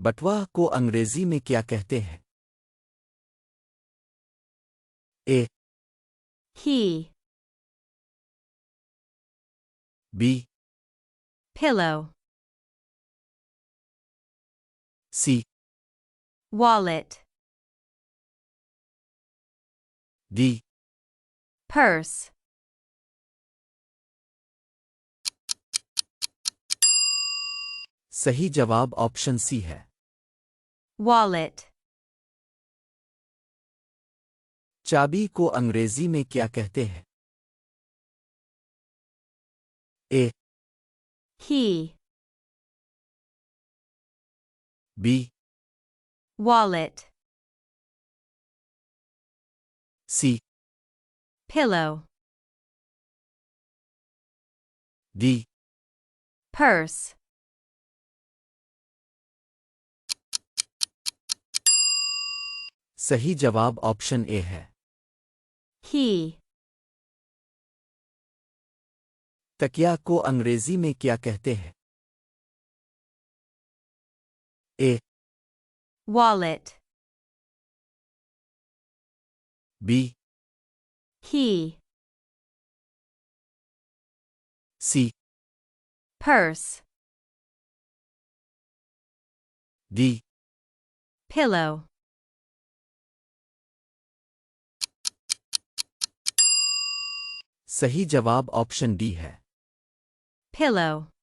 بٹوہ کو انگریزی میں کیا کہتے ہیں؟ A he, B pillow, C wallet, D purse. صحیح جواب آپشن سی ہے۔ Wallet, چابی کو انگریزی میں کیا کہتے ہیں؟ A key, B wallet, C pillow, D purse. صحیح جواب آپشن اے ہے۔ He, تکیہ کو انگریزی میں کیا کہتے ہیں؟ A wallet, B he, C purse, D pillow. صحیح جواب آپشن ڈی ہے۔ Pillow.